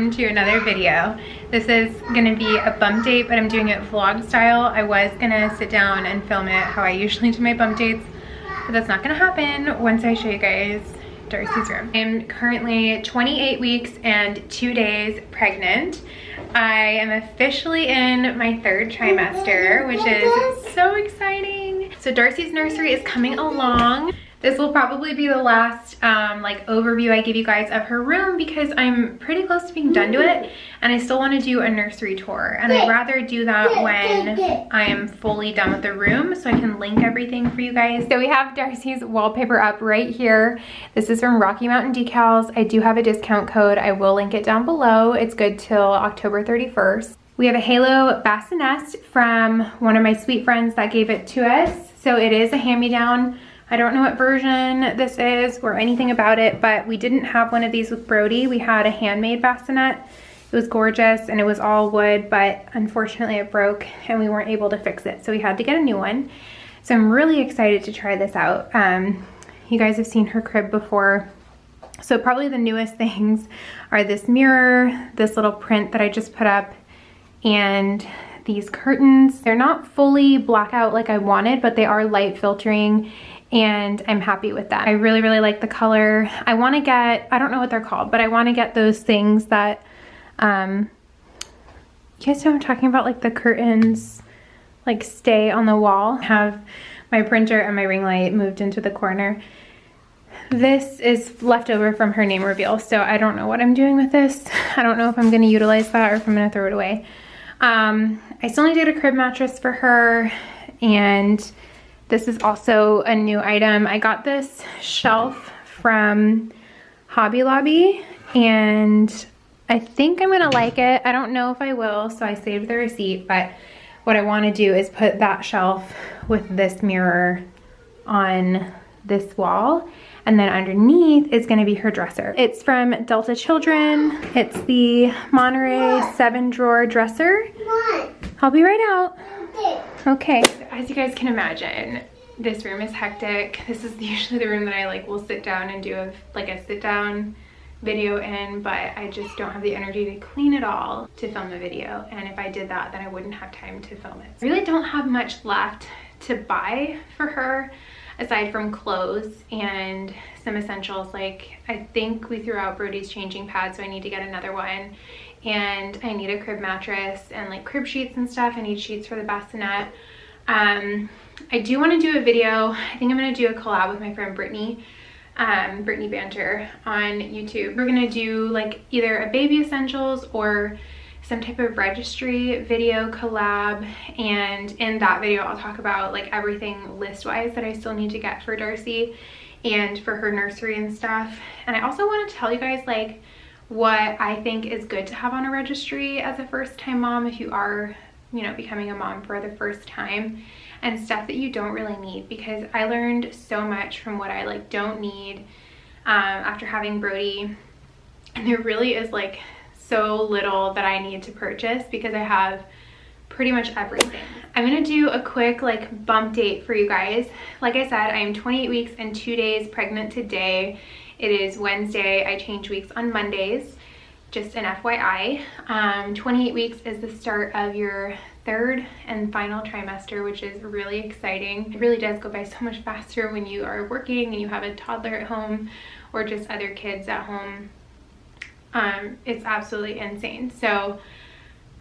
welcome to another video. This is gonna be a bump date, but I'm doing it vlog style. I was gonna sit down and film it how I usually do my bump dates, but that's not gonna happen once I show you guys Darcy's room. I'm currently 28 weeks and 2 days pregnant. I am officially in my 3rd trimester, which is so exciting. So Darcy's nursery is coming along. This will probably be the last overview I give you guys of her room because I'm pretty close to being done to it and I still want to do a nursery tour, and I'd rather do that when I am fully done with the room so I can link everything for you guys. So we have Darcy's wallpaper up right here. This is from Rocky Mountain Decals. I do have a discount code. I will link it down below. It's good till October 31st. We have a halo bassinet from one of my sweet friends that gave it to us. So it is a hand-me-down. I don't know what version this is or anything about it, but we didn't have one of these with Brody. We had a handmade bassinet. It was gorgeous and it was all wood, but unfortunately it broke and we weren't able to fix it. So we had to get a new one. So I'm really excited to try this out. You guys have seen her crib before. So probably the newest things are this mirror, this little print that I just put up, and these curtains. They're not fully blackout like I wanted, but they are light filtering, and I'm happy with that. I really, really like the color. I want to get, I don't know what they're called, but I want to get those things that, you guys know what I'm talking about, like the curtains, like stay on the wall. I have my printer and my ring light moved into the corner. This is leftover from her name reveal, so I don't know what I'm doing with this. I don't know if I'm going to utilize that or if I'm going to throw it away. I still need to get a crib mattress for her, and this is also a new item. I got this shelf from Hobby Lobby and I think I'm gonna like it. I don't know if I will, so I saved the receipt, but what I wanna do is put that shelf with this mirror on this wall, and then underneath is gonna be her dresser. It's from Delta Children. It's the Monterey 7-drawer dresser. I'll be right out. Okay, as you guys can imagine, this room is hectic. This is usually the room that I will sit down and do a sit down video in, but I just don't have the energy to clean it all to film a video, and if I did that then I wouldn't have time to film it. I really don't have much left to buy for her aside from clothes and some essentials. Like, I think we threw out Brody's changing pad, so I need to get another one, and I need a crib mattress and crib sheets and stuff. I need sheets for the bassinet. I do want to do a video. I think I'm going to do a collab with my friend Brittany, Brittany Banter on YouTube. We're going to do either a baby essentials or some type of registry video collab, and in that video I'll talk about everything list-wise that I still need to get for Darcy and for her nursery and stuff. And I also want to tell you guys what I think is good to have on a registry as a first-time mom if you are, becoming a mom for the first time, and stuff that you don't really need, because I learned so much from what I don't need after having Brody, and there really is so little that I need to purchase because I have pretty much everything. I'm gonna do a quick bump date for you guys. Like I said, I am 28 weeks and 2 days pregnant today. It is Wednesday. I change weeks on Mondays, just an FYI. 28 weeks is the start of your 3rd and final trimester, which is really exciting. It really does go by so much faster when you are working and you have a toddler at home or just other kids at home. It's absolutely insane. So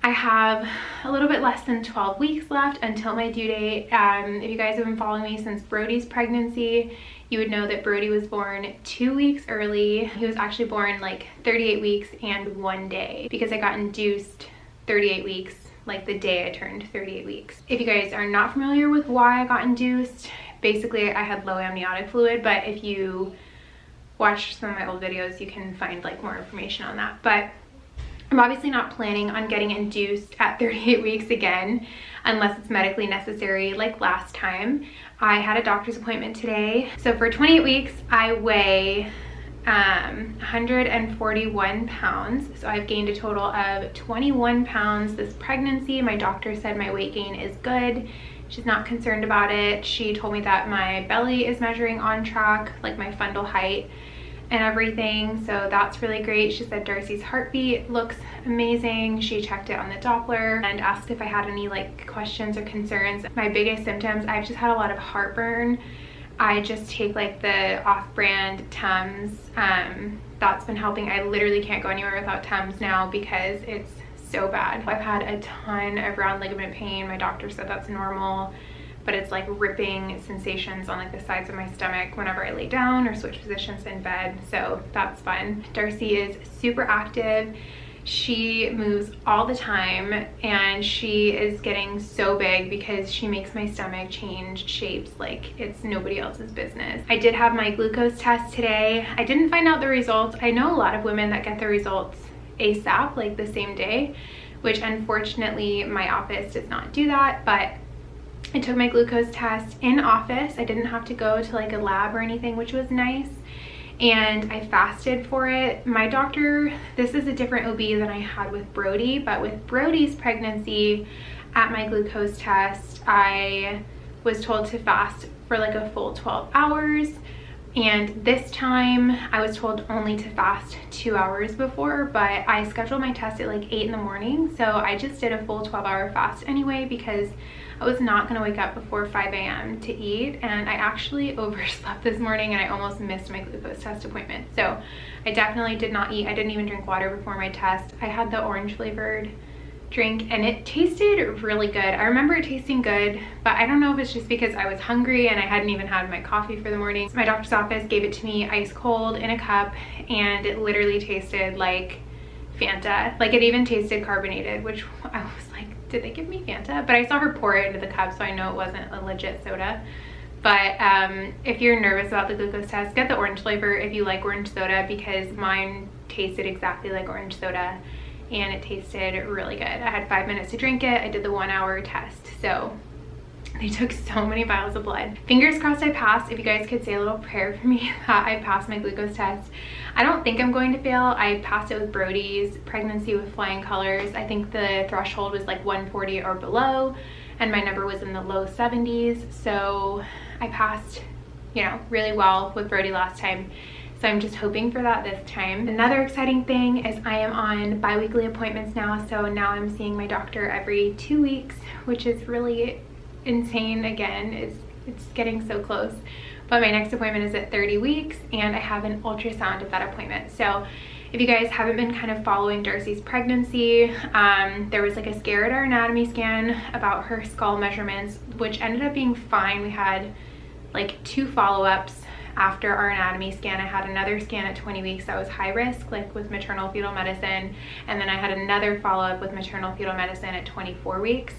I have a little bit less than 12 weeks left until my due date. If you guys have been following me since Brody's pregnancy, you would know that Brody was born 2 weeks early. He was actually born 38 weeks and 1 day because I got induced 38 weeks, the day I turned 38 weeks. If you guys are not familiar with why I got induced, basically I had low amniotic fluid, but if you watch some of my old videos you can find more information on that. But I'm obviously not planning on getting induced at 38 weeks again unless it's medically necessary like last time. I had a doctor's appointment today. So for 28 weeks I weigh 141 pounds. So I've gained a total of 21 pounds this pregnancy. My doctor said my weight gain is good. She's not concerned about it. She told me that my belly is measuring on track, my fundal height. and everything, so that's really great. She said Darcy's heartbeat looks amazing. She checked it on the Doppler and asked if I had any like questions or concerns. My biggest symptoms, I've just had a lot of heartburn. I just take like the off-brand Tums. That's been helping. I literally can't go anywhere without Tums now because it's so bad. I've had a ton of round ligament pain. My doctor said that's normal, but it's like ripping sensations on like the sides of my stomach whenever I lay down or switch positions in bed, so that's fun. Darcy is super active. She moves all the time, and she is getting so big because she makes my stomach change shapes like it's nobody else's business. I did have my glucose test today. I didn't find out the results. I know a lot of women that get the results ASAP, like the same day, which unfortunately my office does not do that, but I took my glucose test in office. I didn't have to go to like a lab or anything, which was nice. And I fasted for it. My doctor, this is a different OB than I had with Brody, but with Brody's pregnancy, at my glucose test, I was told to fast for like a full 12 hours. And this time I was told only to fast 2 hours before, but I scheduled my test at like 8 in the morning. So I just did a full 12-hour fast anyway because I was not gonna wake up before 5 a.m. to eat, and I actually overslept this morning and I almost missed my glucose test appointment. So I definitely did not eat. I didn't even drink water before my test. I had the orange flavored drink and it tasted really good. I remember it tasting good, but I don't know if it's just because I was hungry and I hadn't even had my coffee for the morning. My doctor's office gave it to me ice cold in a cup, and it literally tasted like Fanta. Like, it even tasted carbonated, which I was like, did they give me Fanta? But I saw her pour it into the cup, so I know it wasn't a legit soda. But if you're nervous about the glucose test, get the orange flavor if you like orange soda, because mine tasted exactly like orange soda and it tasted really good. I had 5 minutes to drink it. I did the 1 hour test, so they took so many vials of blood. Fingers crossed I passed. If you guys could say a little prayer for me that I passed my glucose test. I don't think I'm going to fail. I passed it with Brodys, pregnancy with flying colors. I think the threshold was like 140 or below, and my number was in the low 70s. So I passed, you know, really well with Brody last time. So I'm just hoping for that this time. Another exciting thing is I am on bi-weekly appointments now. So now I'm seeing my doctor every 2 weeks, which is really insane. Again, it's getting so close. But my next appointment is at 30 weeks and I have an ultrasound at that appointment. So if you guys haven't been kind of following Darcy's pregnancy, there was like a scare at our anatomy scan about her skull measurements, which ended up being fine. We had like 2 follow-ups after our anatomy scan. I had another scan at 20 weeks that was high risk, like with maternal fetal medicine, and then I had another follow-up with maternal fetal medicine at 24 weeks.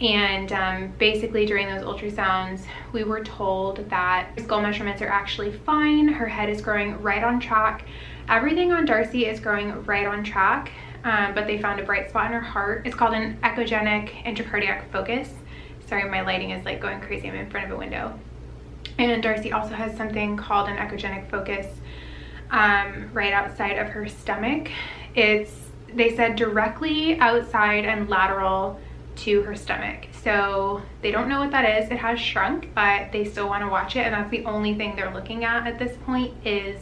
And basically during those ultrasounds, we were told that her skull measurements are actually fine. Her head is growing right on track. Everything on Darcy is growing right on track, but they found a bright spot in her heart. It's called an echogenic intracardiac focus. Sorry, my lighting is like going crazy. I'm in front of a window. And Darcy also has something called an echogenic focus right outside of her stomach. They said directly outside and lateral to her stomach. So they don't know what that is. It has shrunk, but they still want to watch it, and that's the only thing they're looking at this point is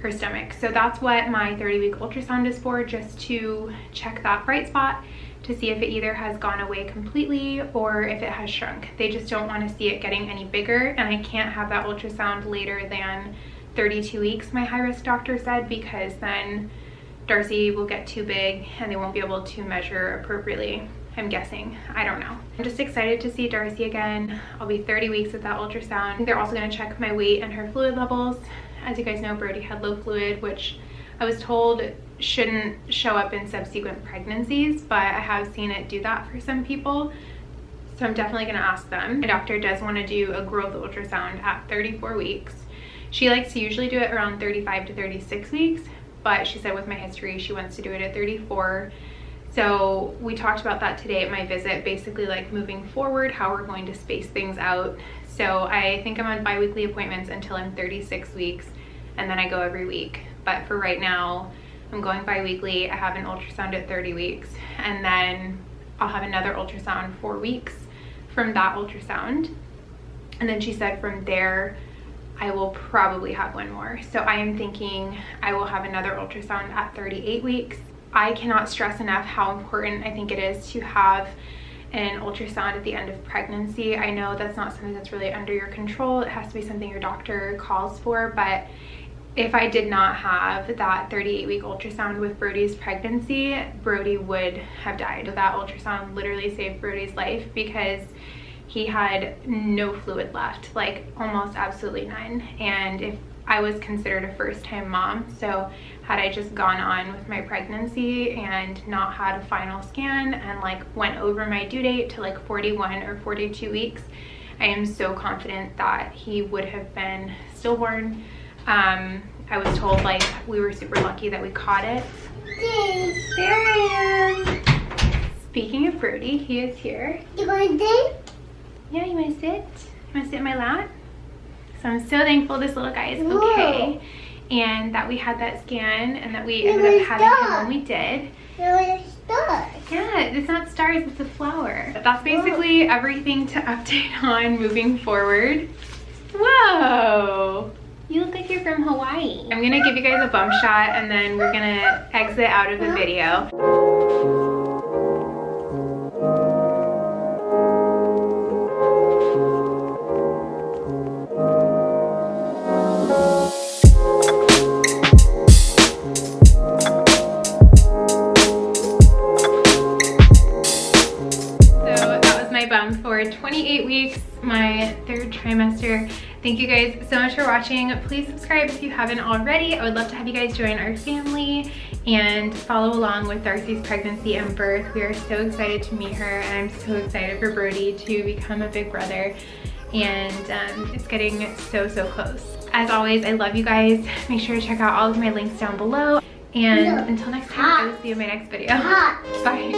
her stomach. So that's what my 30-week ultrasound is for, just to check that bright spot to see if it either has gone away completely or if it has shrunk. They just don't want to see it getting any bigger, and I can't have that ultrasound later than 32 weeks, my high-risk doctor said, because then Darcy will get too big and they won't be able to measure appropriately. I'm guessing. I don't know. I'm just excited to see Darcy again. I'll be 30 weeks with that ultrasound. They're also going to check my weight and her fluid levels. As you guys know, Brody had low fluid, which I was told shouldn't show up in subsequent pregnancies, but I have seen it do that for some people. So I'm definitely going to ask them. My doctor does want to do a growth ultrasound at 34 weeks. She likes to usually do it around 35 to 36 weeks, but she said with my history, she wants to do it at 34. So we talked about that today at my visit, basically like moving forward, how we're going to space things out. So I think I'm on bi-weekly appointments until I'm 36 weeks, and then I go every week. But for right now, I'm going bi-weekly. I have an ultrasound at 30 weeks, and then I'll have another ultrasound 4 weeks from that ultrasound. And then she said from there, I will probably have one more. So I am thinking I will have another ultrasound at 38 weeks. I cannot stress enough how important I think it is to have an ultrasound at the end of pregnancy. I know that's not something that's really under your control. It has to be something your doctor calls for, but if I did not have that 38-week ultrasound with Brody's pregnancy, Brody would have died. That ultrasound literally saved Brody's life because he had no fluid left, like almost absolutely none. And if I was considered a first-time mom, so had I just gone on with my pregnancy and not had a final scan and like went over my due date to like 41 or 42 weeks, I am so confident that he would have been stillborn. I was told like we were super lucky that we caught it. There I am. Speaking of Brody, he is here. You want to sit? Yeah, you want to sit? You want to sit in my lap? So I'm so thankful this little guy is okay, and that we had that scan and that we ended up having him when we did. Yeah, it's not stars, it's a flower. But that's basically everything to update on moving forward. Whoa! You look like you're from Hawaii. I'm gonna give you guys a bump shot and then we're gonna exit out of the video. Bump for 28 weeks, my 3rd trimester. Thank you guys so much for watching. Please subscribe if you haven't already. I would love to have you guys join our family and follow along with Darcy's pregnancy and birth. We are so excited to meet her, and I'm so excited for Brody to become a big brother, and it's getting so close. As always, I love you guys. Make sure to check out all of my links down below, and until next time, I will see you in my next video. Bye.